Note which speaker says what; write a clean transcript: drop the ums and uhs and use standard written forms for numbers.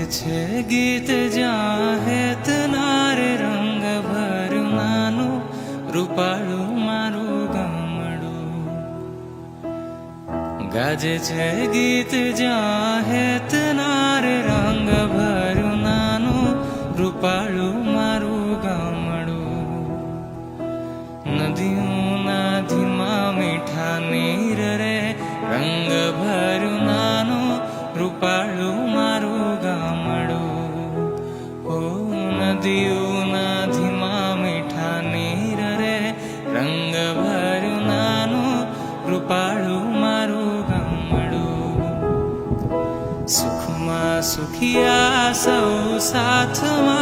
Speaker 1: छे गीत ज्યાં હેત નારે રંગ ભર્યું નાનું રૂપાળું મારું ગામડું ગાજે છે ગીત જ્યાં હેત નારે રંગ ભર્યું નાનું રૂપાળું મારું ગામડું નદીઓના ધીમા મીઠા નીર રે રંગ ભર્યું નાનું રૂપાળું મારું ગામડું ઓ નદીઓના ધીમા મીઠા નીર રે રંગ ભર્યું નાનું રૂપાળું મારું ગામડું સુખમાં સુખિયા સૌ સાથમાં